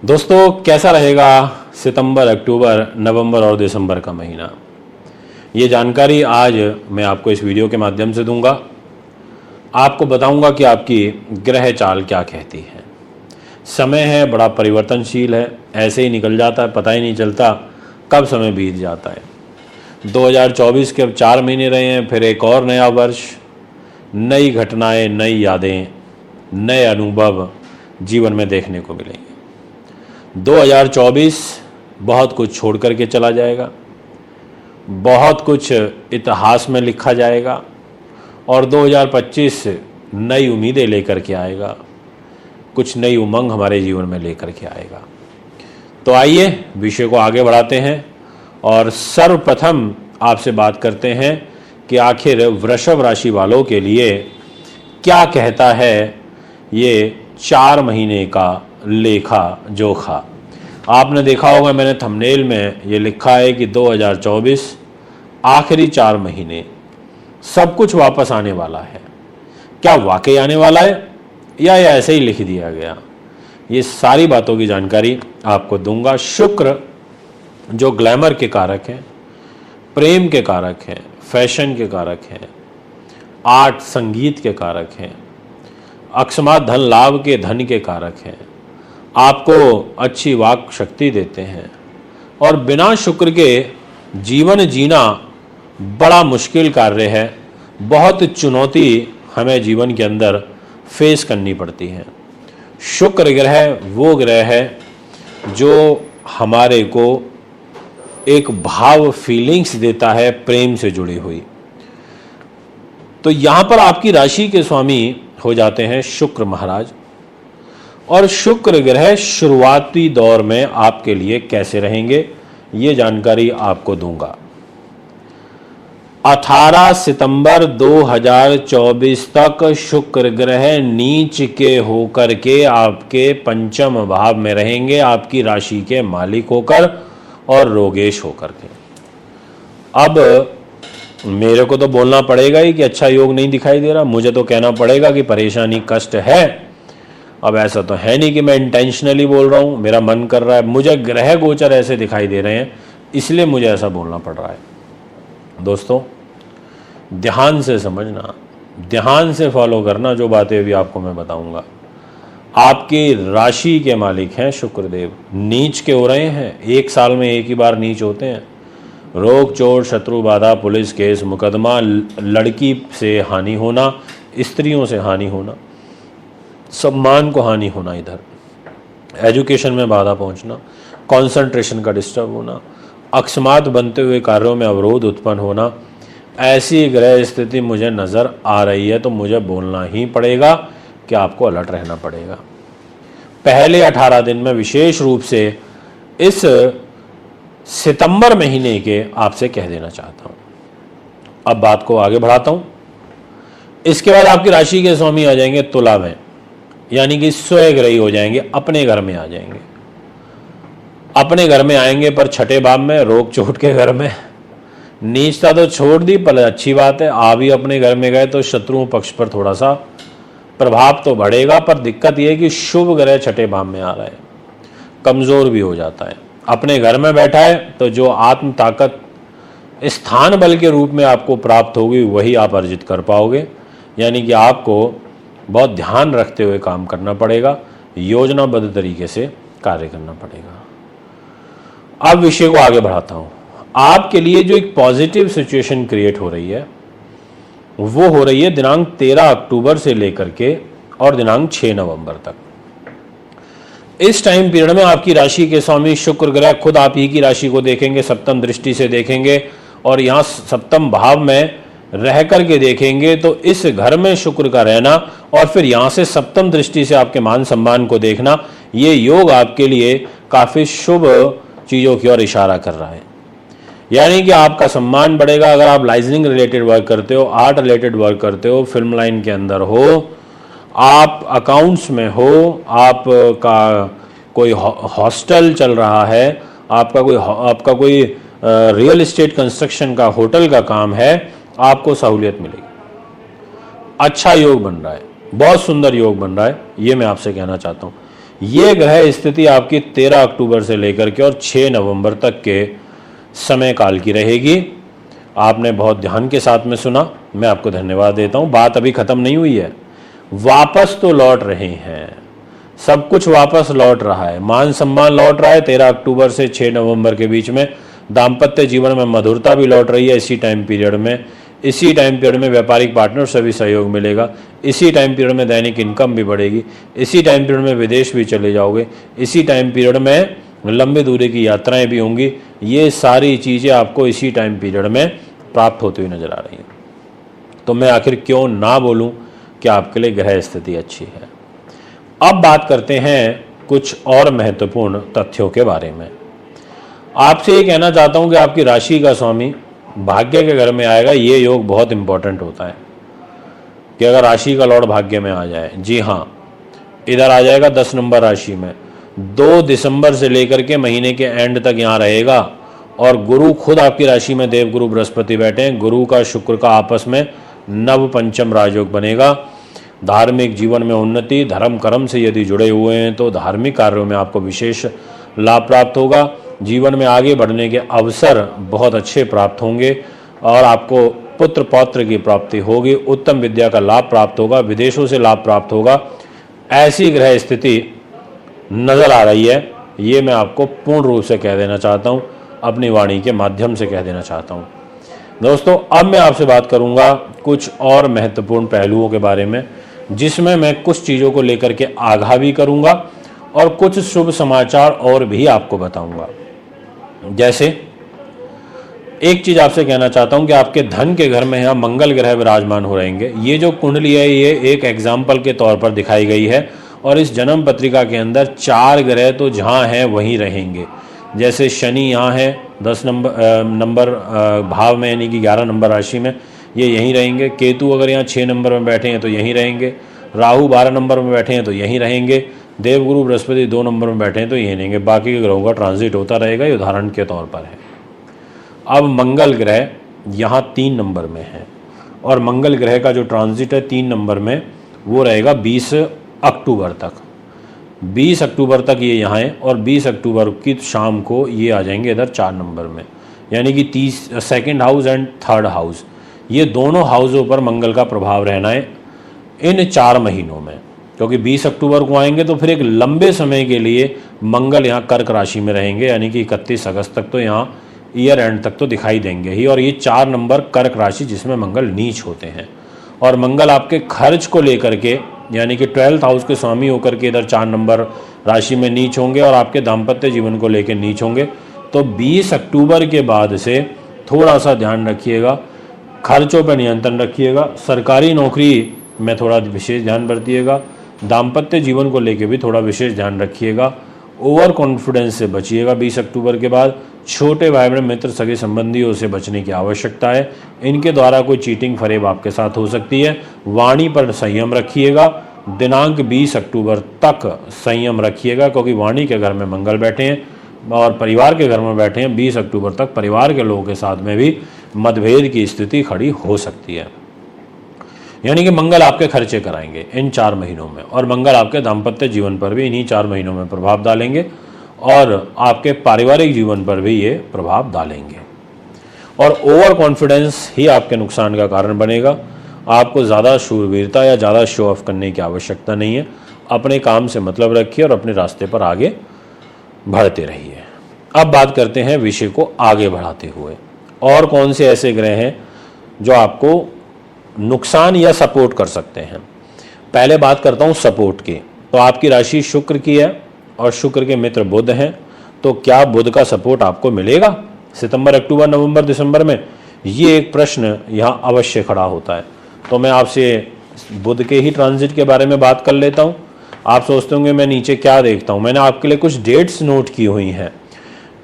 दोस्तों, कैसा रहेगा सितंबर, अक्टूबर, नवंबर और दिसंबर का महीना? ये जानकारी आज मैं आपको इस वीडियो के माध्यम से दूंगा। आपको बताऊंगा कि आपकी ग्रह चाल क्या कहती है। समय है बड़ा परिवर्तनशील है, ऐसे ही निकल जाता है, पता ही नहीं चलता कब समय बीत जाता है। 2024 के अब 4 महीने रहे हैं, फिर एक और नया वर्ष, नई घटनाएं, नई यादें, नए अनुभव जीवन में देखने को मिलेंगे। 2024 बहुत कुछ छोड़ करके चला जाएगा, बहुत कुछ इतिहास में लिखा जाएगा और 2025 नई उम्मीदें लेकर के आएगा, कुछ नई उमंग हमारे जीवन में लेकर के आएगा। तो आइए विषय को आगे बढ़ाते हैं और सर्वप्रथम आपसे बात करते हैं कि आखिर वृषभ राशि वालों के लिए क्या कहता है ये 4 महीने का लेखा जोखा। आपने देखा होगा, मैंने थंबनेल में ये लिखा है कि 2024 आखिरी 4 महीने सब कुछ वापस आने वाला है। क्या वाकई आने वाला है या ये ऐसे ही लिख दिया गया? ये सारी बातों की जानकारी आपको दूंगा। शुक्र जो ग्लैमर के कारक हैं, प्रेम के कारक हैं, फैशन के कारक हैं, आर्ट संगीत के कारक हैं, अकस्मात धन लाभ के धन के कारक हैं, आपको अच्छी वाक शक्ति देते हैं और बिना शुक्र के जीवन जीना बड़ा मुश्किल कार्य है। बहुत चुनौती हमें जीवन के अंदर फेस करनी पड़ती है। शुक्र ग्रह वो ग्रह है जो हमारे को एक भाव फीलिंग्स देता है, प्रेम से जुड़ी हुई। तो यहाँ पर आपकी राशि के स्वामी हो जाते हैं शुक्र महाराज, और शुक्र ग्रह शुरुआती दौर में आपके लिए कैसे रहेंगे ये जानकारी आपको दूंगा। 18 सितंबर 2024 तक शुक्र ग्रह नीच के होकर के आपके पंचम भाव में रहेंगे, आपकी राशि के मालिक होकर और रोगेश होकर के। अब मेरे को तो बोलना पड़ेगा ही कि अच्छा योग नहीं दिखाई दे रहा, मुझे तो कहना पड़ेगा कि परेशानी कष्ट है। अब ऐसा तो है नहीं कि मैं इंटेंशनली बोल रहा हूँ, मेरा मन कर रहा है, मुझे ग्रह गोचर ऐसे दिखाई दे रहे हैं इसलिए मुझे ऐसा बोलना पड़ रहा है। दोस्तों, ध्यान से समझना, ध्यान से फॉलो करना जो बातें अभी आपको मैं बताऊंगा। आपकी राशि के मालिक हैं शुक्रदेव, नीच के हो रहे हैं। 1 साल में एक ही बार नीच होते हैं। रोग चोट शत्रु बाधा पुलिस केस मुकदमा, लड़की से हानि होना, स्त्रियों से हानि होना, सम्मान को हानि होना, इधर एजुकेशन में बाधा पहुंचना, कंसंट्रेशन का डिस्टर्ब होना, अकस्मात बनते हुए कार्यों में अवरोध उत्पन्न होना, ऐसी ग्रह स्थिति मुझे नज़र आ रही है। तो मुझे बोलना ही पड़ेगा कि आपको अलर्ट रहना पड़ेगा। पहले 18 दिन में विशेष रूप से इस सितंबर महीने के आपसे कह देना चाहता हूँ। अब बात को आगे बढ़ाता हूँ। इसके बाद आपकी राशि के स्वामी आ जाएंगे तुला में, यानी कि स्वग्रही हो जाएंगे, अपने घर में आ जाएंगे। अपने घर में आएंगे पर छठे भाव में, रोग चोट के घर में। नीचता तो छोड़ दी, पर अच्छी बात है आ भी अपने घर में गए तो शत्रुओं पक्ष पर थोड़ा सा प्रभाव तो बढ़ेगा, पर दिक्कत यह है कि शुभ ग्रह छठे भाव में आ रहा है, कमजोर भी हो जाता है। अपने घर में बैठा है तो जो आत्म ताकत स्थान बल के रूप में आपको प्राप्त होगी वही आप अर्जित कर पाओगे। यानी कि आपको बहुत ध्यान रखते हुए काम करना पड़ेगा, योजनाबद्ध तरीके से कार्य करना पड़ेगा। अब विषय को आगे बढ़ाता हूँ। आपके लिए जो एक पॉजिटिव सिचुएशन क्रिएट हो रही है वो हो रही है दिनांक 13 अक्टूबर से लेकर के और दिनांक 6 नवंबर तक। इस टाइम पीरियड में आपकी राशि के स्वामी शुक्र ग्रह खुद आप ही की राशि को देखेंगे, सप्तम दृष्टि से देखेंगे और यहाँ सप्तम भाव में रह करके देखेंगे। तो इस घर में शुक्र का रहना और फिर यहाँ से सप्तम दृष्टि से आपके मान सम्मान को देखना, ये योग आपके लिए काफ़ी शुभ चीज़ों की ओर इशारा कर रहा है। यानी कि आपका सम्मान बढ़ेगा। अगर आप लाइजनिंग रिलेटेड वर्क करते हो, आर्ट रिलेटेड वर्क करते हो, फिल्म लाइन के अंदर हो, आप अकाउंट्स में हो, आपका कोई हॉस्टल चल रहा है, आपका कोई रियल एस्टेट कंस्ट्रक्शन का, होटल का काम है, आपको सहूलियत मिलेगी। अच्छा योग बन रहा है, बहुत सुंदर योग बन रहा है, ये मैं आपसे कहना चाहता हूँ। ये ग्रह स्थिति आपकी 13 अक्टूबर से लेकर के और 6 नवंबर तक के समय काल की रहेगी। आपने बहुत ध्यान के साथ में सुना, मैं आपको धन्यवाद देता हूँ। बात अभी ख़त्म नहीं हुई है, वापस तो लौट रहे हैं, सब कुछ वापस लौट रहा है। मान सम्मान लौट रहा है 13 अक्टूबर से 6 नवंबर के बीच में। दाम्पत्य जीवन में मधुरता भी लौट रही है इसी टाइम पीरियड में। इसी टाइम पीरियड में व्यापारिक पार्टनर से भी सहयोग मिलेगा। इसी टाइम पीरियड में दैनिक इनकम भी बढ़ेगी। इसी टाइम पीरियड में विदेश भी चले जाओगे। इसी टाइम पीरियड में लंबी दूरी की यात्राएं भी होंगी। ये सारी चीज़ें आपको इसी टाइम पीरियड में प्राप्त होती हुई नजर आ रही हैं। तो मैं आखिर क्यों ना बोलूं कि आपके लिए ग्रह स्थिति अच्छी है। अब बात करते हैं कुछ और महत्वपूर्ण तथ्यों के बारे में। आपसे ये कहना चाहता हूं कि आपकी राशि का स्वामी भाग्य के घर में आएगा। ये योग बहुत इंपॉर्टेंट होता है कि अगर राशि का लॉर्ड भाग्य में आ जाए। जी हाँ, इधर आ जाएगा 10 नंबर राशि में। 2 दिसंबर से लेकर के महीने के एंड तक यहाँ रहेगा। और गुरु खुद आपकी राशि में देवगुरु बृहस्पति बैठे हैं। गुरु का शुक्र का आपस में नव पंचम राजयोग बनेगा। धार्मिक जीवन में उन्नति, धर्म कर्म से यदि जुड़े हुए हैं तो धार्मिक कार्यों में आपको विशेष लाभ प्राप्त होगा। जीवन में आगे बढ़ने के अवसर बहुत अच्छे प्राप्त होंगे और आपको पुत्र पौत्र की प्राप्ति होगी। उत्तम विद्या का लाभ प्राप्त होगा, विदेशों से लाभ प्राप्त होगा। ऐसी ग्रह स्थिति नजर आ रही है। ये मैं आपको पूर्ण रूप से कह देना चाहता हूँ, अपनी वाणी के माध्यम से कह देना चाहता हूँ। दोस्तों, अब मैं आपसे बात करूँगा कुछ और महत्वपूर्ण पहलुओं के बारे में, जिसमें मैं कुछ चीज़ों को लेकर के आगाह भी करूँगा और कुछ शुभ समाचार और भी आपको बताऊँगा। जैसे एक चीज़ आपसे कहना चाहता हूँ कि आपके धन के घर में यहाँ मंगल ग्रह विराजमान हो रहेंगे। ये जो कुंडली है ये एक एग्जाम्पल के तौर पर दिखाई गई है और इस जन्म पत्रिका के अंदर 4 ग्रह तो जहाँ हैं वहीं रहेंगे। जैसे शनि यहाँ है 10 नंबर भाव में, यानी कि 11 नंबर राशि में, ये यहीं रहेंगे। केतु अगर यहाँ 6 नंबर में बैठे हैं तो यहीं रहेंगे। राहु 12 नंबर में बैठे हैं तो यहीं रहेंगे। देवगुरु बृहस्पति 2 नंबर में बैठे हैं तो यहीं रहेंगे। बाकी के ग्रहों का ट्रांजिट होता रहेगा, ये उदाहरण के तौर पर है। अब मंगल ग्रह यहाँ 3 नंबर में है और मंगल ग्रह का जो ट्रांजिट है 3 नंबर में वो रहेगा 20 अक्टूबर तक। 20 अक्टूबर तक ये यहाँ है और 20 अक्टूबर की शाम को ये आ जाएंगे इधर 4 नंबर में, यानी कि 2nd house and 3rd house, ये दोनों हाउसों पर मंगल का प्रभाव रहना है इन 4 महीनों में। क्योंकि 20 अक्टूबर को आएंगे तो फिर एक लंबे समय के लिए मंगल यहाँ कर्क राशि में रहेंगे, यानी कि 31 अगस्त तक तो यहाँ ईयर एंड तक तो दिखाई देंगे ही। और ये 4 नंबर कर्क राशि जिसमें मंगल नीच होते हैं और मंगल आपके खर्च को लेकर के, यानी कि 12th हाउस के स्वामी होकर के इधर 4 नंबर राशि में नीच होंगे और आपके दाम्पत्य जीवन को लेकर नीच होंगे। तो 20 अक्टूबर के बाद से थोड़ा सा ध्यान रखिएगा, खर्चों पर नियंत्रण रखिएगा, सरकारी नौकरी में थोड़ा विशेष ध्यान बरतिएगा, दाम्पत्य जीवन को लेकर भी थोड़ा विशेष ध्यान रखिएगा, ओवर कॉन्फिडेंस से बचिएगा। 20 अक्टूबर के बाद छोटे भाई बहन मित्र सगे संबंधियों से बचने की आवश्यकता है। इनके द्वारा कोई चीटिंग फरेब आपके साथ हो सकती है। वाणी पर संयम रखिएगा। दिनांक 20 अक्टूबर तक संयम रखिएगा, क्योंकि वाणी के घर में मंगल बैठे हैं और परिवार के घर में बैठे हैं। 20 अक्टूबर तक परिवार के लोगों के साथ में भी मतभेद की स्थिति खड़ी हो सकती है। यानी कि मंगल आपके खर्चे कराएंगे इन 4 महीनों में और मंगल आपके दाम्पत्य जीवन पर भी इन्हीं 4 महीनों में प्रभाव डालेंगे और आपके पारिवारिक जीवन पर भी ये प्रभाव डालेंगे। और ओवर कॉन्फिडेंस ही आपके नुकसान का कारण बनेगा। आपको ज़्यादा शूरवीरता या ज़्यादा शो ऑफ करने की आवश्यकता नहीं है। अपने काम से मतलब रखिए और अपने रास्ते पर आगे बढ़ते रहिए। अब बात करते हैं विषय को आगे बढ़ाते हुए और कौन से ऐसे ग्रह हैं जो आपको नुकसान या सपोर्ट कर सकते हैं। पहले बात करता हूं सपोर्ट की। तो आपकी राशि शुक्र की है और शुक्र के मित्र बुध हैं, तो क्या बुध का सपोर्ट आपको मिलेगा सितंबर, अक्टूबर, नवंबर, दिसंबर में? ये एक प्रश्न यहाँ अवश्य खड़ा होता है। तो मैं आपसे बुध के ही ट्रांजिट के बारे में बात कर लेता हूँ। आप सोचते होंगे मैं नीचे क्या देखता हूँ। मैंने आपके लिए कुछ डेट्स नोट की हुई हैं,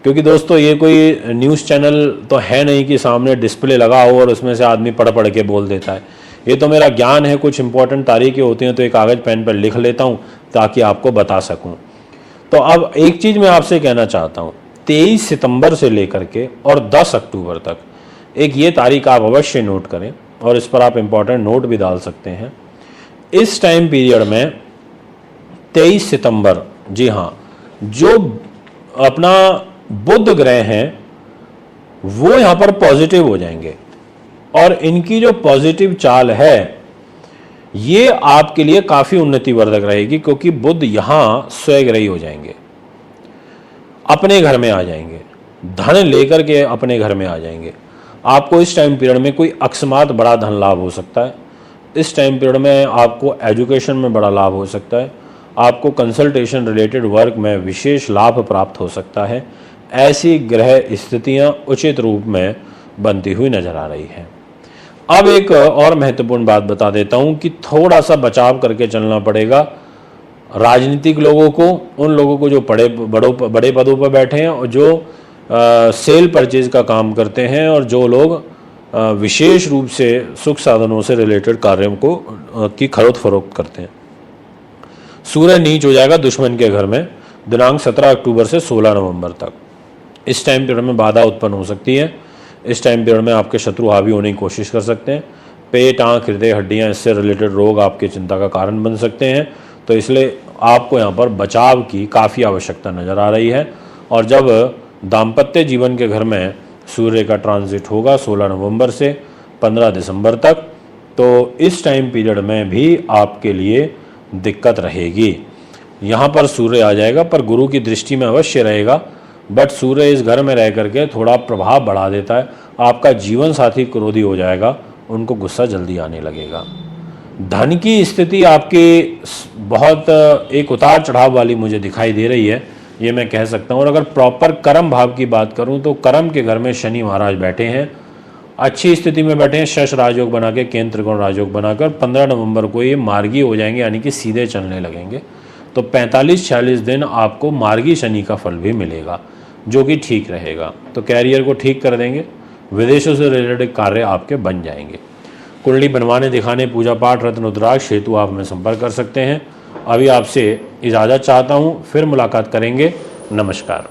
क्योंकि दोस्तों ये कोई न्यूज़ चैनल तो है नहीं कि सामने डिस्प्ले लगा हो और उसमें से आदमी पढ़ पढ़ के बोल देता है। ये तो मेरा ज्ञान है। कुछ इंपॉर्टेंट तारीखें होती हैं तो एक कागज़ पेन पर लिख लेता हूँ ताकि आपको बता सकूँ। तो अब एक चीज़ मैं आपसे कहना चाहता हूँ, 23 सितंबर से लेकर के और 10 अक्टूबर तक एक ये तारीख आप अवश्य नोट करें और इस पर आप इम्पॉर्टेंट नोट भी डाल सकते हैं। इस टाइम पीरियड में 23 सितंबर जी हाँ, जो अपना बुध ग्रह हैं वो यहाँ पर पॉजिटिव हो जाएंगे और इनकी जो पॉजिटिव चाल है ये आपके लिए काफी उन्नतिवर्धक रहेगी, क्योंकि बुध यहां स्वग्रही हो जाएंगे, अपने घर में आ जाएंगे, धन लेकर के अपने घर में आ जाएंगे। आपको इस टाइम पीरियड में कोई अकस्मात बड़ा धन लाभ हो सकता है। इस टाइम पीरियड में आपको एजुकेशन में बड़ा लाभ हो सकता है। आपको कंसल्टेशन रिलेटेड वर्क में विशेष लाभ प्राप्त हो सकता है। ऐसी ग्रह स्थितियां उचित रूप में बनती हुई नजर आ रही हैं। अब एक और महत्वपूर्ण बात बता देता हूं कि थोड़ा सा बचाव करके चलना पड़ेगा राजनीतिक लोगों को, उन लोगों को जो बड़े पदों पर बैठे हैं और जो सेल परचेज का काम करते हैं और जो लोग विशेष रूप से सुख साधनों से रिलेटेड कार्यों को की खरीद फरोख्त करते हैं। सूर्य नीच हो जाएगा दुश्मन के घर में दिनांक 17 अक्टूबर से 16 नवंबर तक। इस टाइम पीरियड में बाधा उत्पन्न हो सकती है। इस टाइम पीरियड में आपके शत्रु हावी होने की कोशिश कर सकते हैं। पेट, आँख, हृदय, हड्डियाँ, इससे रिलेटेड रोग आपकी चिंता का कारण बन सकते हैं। तो इसलिए आपको यहाँ पर बचाव की काफ़ी आवश्यकता नज़र आ रही है। और जब दाम्पत्य जीवन के घर में सूर्य का ट्रांजिट होगा 16 नवंबर से 15 दिसंबर तक, तो इस टाइम पीरियड में भी आपके लिए दिक्कत रहेगी। यहाँ पर सूर्य आ जाएगा पर गुरु की दृष्टि में अवश्य रहेगा, बट सूर्य इस घर में रह करके थोड़ा प्रभाव बढ़ा देता है। आपका जीवन साथी क्रोधी हो जाएगा, उनको गुस्सा जल्दी आने लगेगा। धन की स्थिति आपकी बहुत एक उतार चढ़ाव वाली मुझे दिखाई दे रही है, ये मैं कह सकता हूँ। और अगर प्रॉपर कर्म भाव की बात करूँ तो कर्म के घर में शनि महाराज बैठे हैं, अच्छी स्थिति में बैठे हैं, शश राजयोग बना के, केंद्र त्रिकोण राजयोग बनाकर 15 नवंबर को ये मार्गी हो जाएंगे, यानी कि सीधे चलने लगेंगे। तो 45-46 दिन आपको मार्गी शनि का फल भी मिलेगा, जो कि ठीक रहेगा। तो कैरियर को ठीक कर देंगे, विदेशों से रिलेटेड कार्य आपके बन जाएंगे। कुंडली बनवाने, दिखाने, पूजा पाठ, रत्न रुद्राक्ष हेतु आप में संपर्क कर सकते हैं। अभी आपसे इजाज़त चाहता हूँ, फिर मुलाकात करेंगे। नमस्कार।